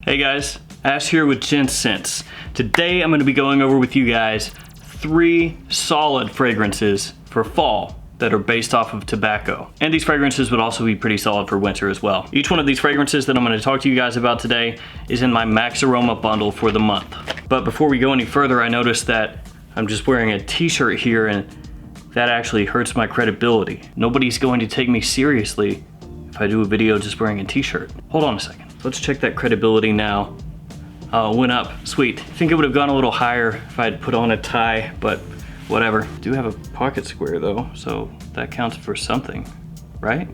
Hey guys, Ash here with Gents. Today I'm going to be going over with you guys 3 solid fragrances for fall that are based off of tobacco. And these fragrances would also be pretty solid for winter as well. Each one of these fragrances that I'm going to talk to you guys about today is in my maxaroma bundle for the month. But before we go any further, I noticed that I'm just wearing a t-shirt here and that actually hurts my credibility. Nobody's going to take me seriously if I do a video just wearing a t-shirt. Hold on a second. Let's check that credibility now. Oh, it went up. Sweet. I think it would have gone a little higher if I had put on a tie, but whatever. I do have a pocket square though, so that counts for something, right?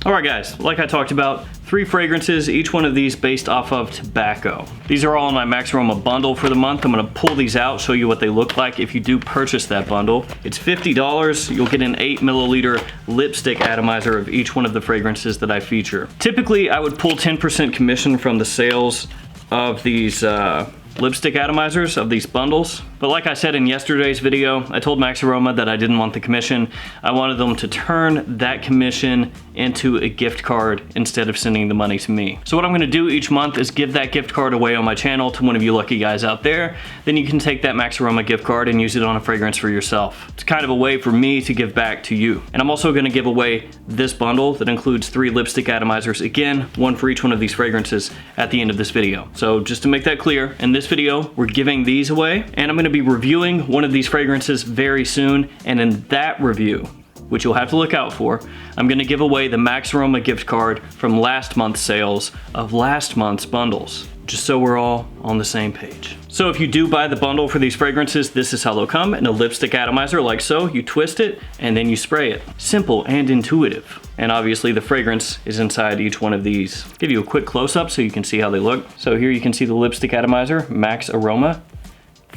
All right guys, like I talked about, 3 fragrances, each one of these based off of tobacco. These are all in my maxaroma bundle for the month. I'm gonna pull these out, show you what they look like if you do purchase that bundle. It's $50. You'll get an 8 milliliter lipstick atomizer of each one of the fragrances that I feature. Typically, I would pull 10% commission from the sales of these lipstick atomizers of these bundles. But like I said in yesterday's video, I told maxaroma that I didn't want the commission. I wanted them to turn that commission into a gift card instead of sending the money to me. So what I'm gonna do each month is give that gift card away on my channel to one of you lucky guys out there. Then you can take that maxaroma gift card and use it on a fragrance for yourself. It's kind of a way for me to give back to you. And I'm also gonna give away this bundle that includes 3 lipstick atomizers. Again, one for each one of these fragrances at the end of this video. So just to make that clear, in this video, we're giving these away, and I'm gonna be reviewing one of these fragrances very soon, and in that review, which you'll have to look out for, I'm gonna give away the maxaroma gift card from last month's sales of last month's bundles, just so we're all on the same page. So if you do buy the bundle for these fragrances, this is how they'll come in a lipstick atomizer like so. You twist it and then you spray it. Simple and intuitive. And obviously the fragrance is inside each one of these. Give you a quick close-up so you can see how they look. So here you can see the lipstick atomizer, maxaroma.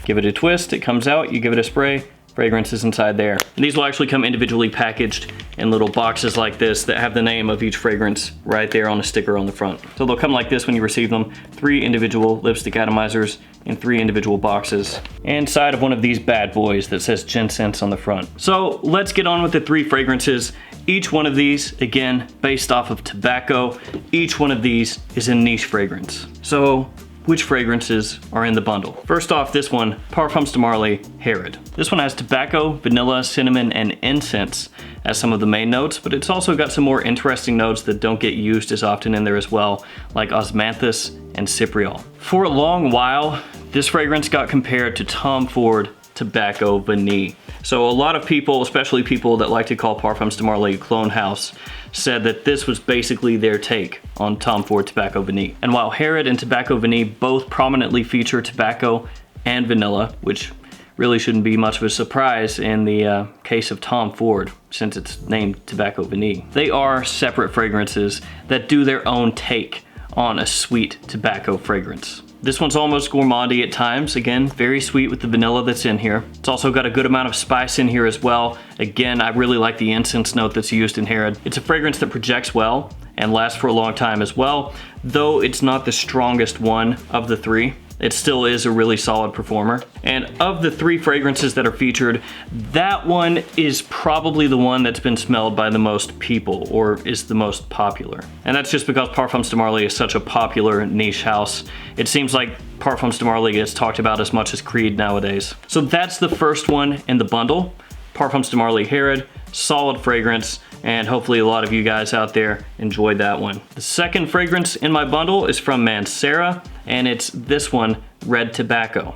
Give it a twist, it comes out, you give it a spray, fragrance is inside there. And these will actually come individually packaged in little boxes like this that have the name of each fragrance right there on a sticker on the front. So they'll come like this when you receive them. 3 individual lipstick atomizers in 3 individual boxes inside of one of these bad boys that says Gents on the front. So let's get on with the 3 fragrances. Each one of these, again, based off of tobacco. Each one of these is a niche fragrance. So which fragrances are in the bundle? First off, this one, Parfums de Marly Herod. This one has tobacco, vanilla, cinnamon, and incense as some of the main notes, but it's also got some more interesting notes that don't get used as often in there as well, like osmanthus and cypriol. For a long while, this fragrance got compared to Tom Ford Tobacco Vanille. So a lot of people, especially people that like to call Parfums de Marly Clone House, said that this was basically their take on Tom Ford Tobacco Vanille. And while Herod and Tobacco Vanille both prominently feature tobacco and vanilla, which really shouldn't be much of a surprise in the case of Tom Ford, since it's named Tobacco Vanille, they are separate fragrances that do their own take on a sweet tobacco fragrance. This one's almost gourmandy at times. Again, very sweet with the vanilla that's in here. It's also got a good amount of spice in here as well. Again, I really like the incense note that's used in Herod. It's a fragrance that projects well and lasts for a long time as well. Though it's not the strongest one of the 3, it still is a really solid performer. And of the 3 fragrances that are featured, that one is probably the one that's been smelled by the most people, or is the most popular. And that's just because Parfums de Marly is such a popular niche house. It seems like Parfums de Marly gets talked about as much as Creed nowadays. So that's the first one in the bundle, Parfums de Marly Herod. Solid fragrance, and hopefully a lot of you guys out there enjoyed that one. The second fragrance in my bundle is from Mancera, and it's this one, Red Tobacco.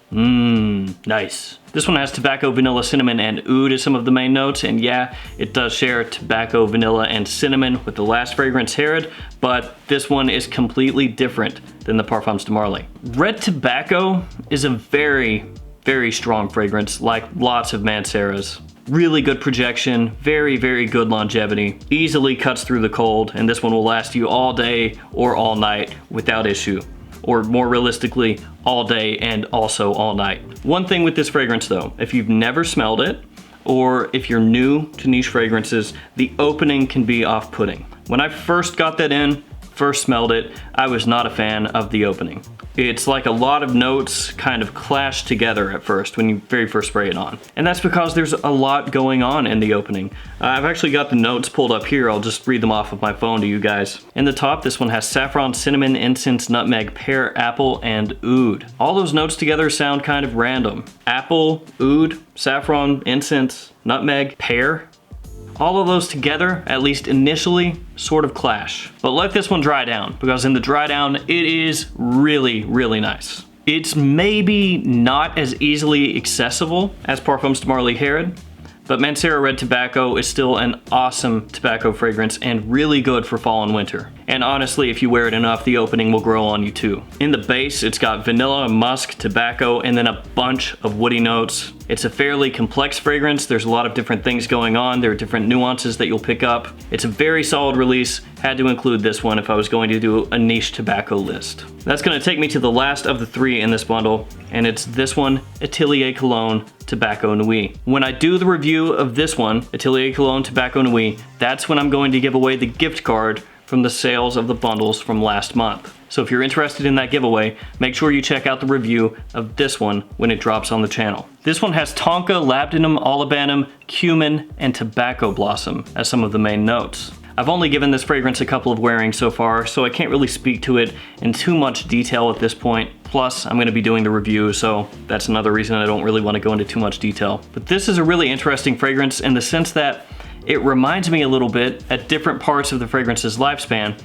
Nice. This one has tobacco, vanilla, cinnamon, and oud as some of the main notes, and yeah, it does share tobacco, vanilla, and cinnamon with the last fragrance, Herod, but this one is completely different than the Parfums de Marly. Red Tobacco is a very, very strong fragrance, like lots of Mancera's. Really good projection, very, very good longevity, easily cuts through the cold, and this one will last you all day or all night without issue. Or more realistically, all day and also all night. One thing with this fragrance though, if you've never smelled it, or if you're new to niche fragrances, the opening can be off-putting. When I first got that in, first smelled it, I was not a fan of the opening. It's like a lot of notes kind of clash together at first when you very first spray it on. And that's because there's a lot going on in the opening. I've actually got the notes pulled up here. I'll just read them off of my phone to you guys. In the top, this one has saffron, cinnamon, incense, nutmeg, pear, apple, and oud. All those notes together sound kind of random. Apple, oud, saffron, incense, nutmeg, pear. All of those together, at least initially, sort of clash. But let this one dry down, because in the dry down, it is really, really nice. It's maybe not as easily accessible as Parfums de Marly Herod, but Mancera Red Tobacco is still an awesome tobacco fragrance and really good for fall and winter. And honestly, if you wear it enough, the opening will grow on you too. In the base, it's got vanilla, musk, tobacco, and then a bunch of woody notes. It's a fairly complex fragrance. There's a lot of different things going on. There are different nuances that you'll pick up. It's a very solid release. Had to include this one if I was going to do a niche tobacco list. That's gonna take me to the last of the three in this bundle, and it's this one, Atelier Cologne Tobacco Nuit. When I do the review of this one, Atelier Cologne Tobacco Nuit, that's when I'm going to give away the gift card from the sales of the bundles from last month. So if you're interested in that giveaway, make sure you check out the review of this one when it drops on the channel. This one has tonka, labdanum, olibanum, cumin, and tobacco blossom as some of the main notes. I've only given this fragrance a couple of wearings so far, so I can't really speak to it in too much detail at this point. Plus, I'm gonna be doing the review, so that's another reason I don't really wanna go into too much detail. But this is a really interesting fragrance in the sense that it reminds me a little bit, at different parts of the fragrance's lifespan,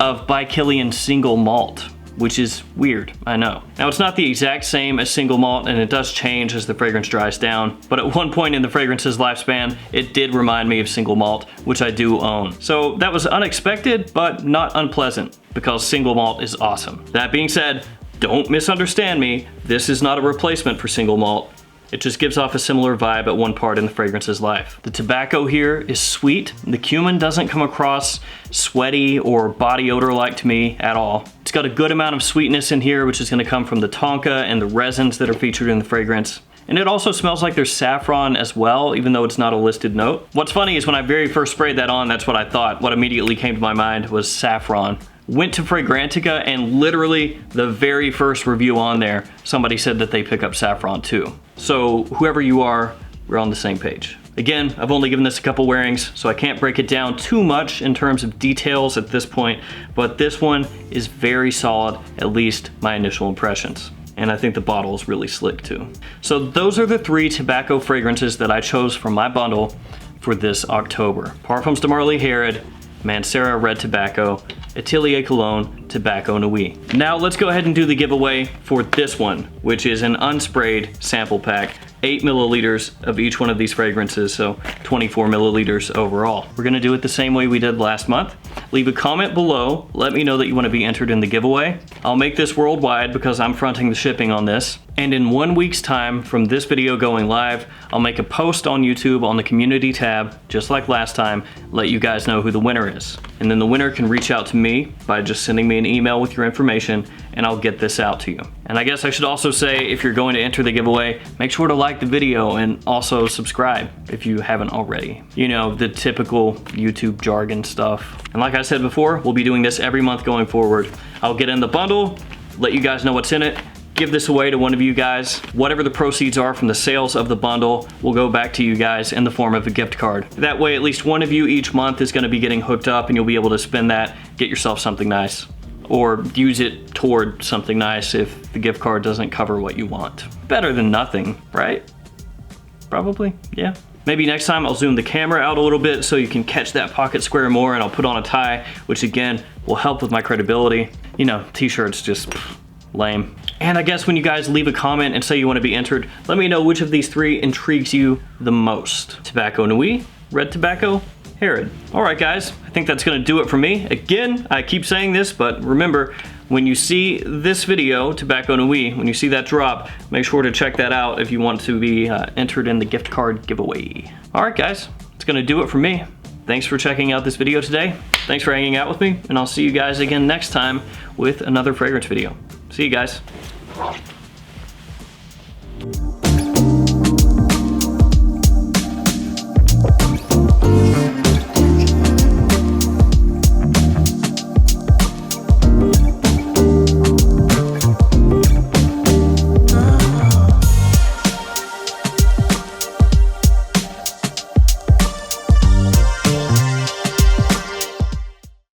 of By Kilian single malt, which is weird, I know. Now, it's not the exact same as single malt, and it does change as the fragrance dries down, but at one point in the fragrance's lifespan, it did remind me of single malt, which I do own. So that was unexpected, but not unpleasant, because single malt is awesome. That being said, don't misunderstand me, this is not a replacement for single malt. It just gives off a similar vibe at one part in the fragrance's life. The tobacco here is sweet. The cumin doesn't come across sweaty or body odor-like to me at all. It's got a good amount of sweetness in here, which is gonna come from the tonka and the resins that are featured in the fragrance. And it also smells like there's saffron as well, even though it's not a listed note. What's funny is when I very first sprayed that on, that's what I thought. What immediately came to my mind was saffron. Went to Fragrantica, and literally the very first review on there, somebody said that they pick up saffron too. So whoever you are, we're on the same page. Again, I've only given this a couple wearings, so I can't break it down too much in terms of details at this point, but this one is very solid, at least my initial impressions. And I think the bottle is really slick too. So those are the three tobacco fragrances that I chose from my bundle for this October. Parfums de Marly Herod, Mancera Red Tobacco, Atelier Cologne Tobacco Nuit. Now let's go ahead and do the giveaway for this one, which is an unsprayed sample pack. 8 milliliters of each one of these fragrances, so 24 milliliters overall. We're gonna do it the same way we did last month. Leave a comment below, let me know that you wanna be entered in the giveaway. I'll make this worldwide because I'm fronting the shipping on this. And in 1 week's time from this video going live, I'll make a post on YouTube on the community tab, just like last time, let you guys know who the winner is. And then the winner can reach out to me by just sending me an email with your information, and I'll get this out to you. And I guess I should also say, if you're going to enter the giveaway, make sure to like the video and also subscribe if you haven't already. You know, the typical YouTube jargon stuff. And like I said before, we'll be doing this every month going forward. I'll get in the bundle, let you guys know what's in it, give this away to one of you guys. Whatever the proceeds are from the sales of the bundle will go back to you guys in the form of a gift card. That way, at least one of you each month is gonna be getting hooked up and you'll be able to spend that, get yourself something nice. Or use it toward something nice if the gift card doesn't cover what you want. Better than nothing, right? Probably, yeah. Maybe next time I'll zoom the camera out a little bit so you can catch that pocket square more, and I'll put on a tie, which again, will help with my credibility. You know, t-shirts just lame. And I guess when you guys leave a comment and say you want to be entered, let me know which of these three intrigues you the most. Tobacco Nuit, Red Tobacco, Herod. All right, guys, I think that's gonna do it for me. Again, I keep saying this, but remember, when you see this video, Tobacco Nuit, when you see that drop, make sure to check that out if you want to be entered in the gift card giveaway. All right, guys, it's gonna do it for me. Thanks for checking out this video today. Thanks for hanging out with me, and I'll see you guys again next time with another fragrance video. See you guys.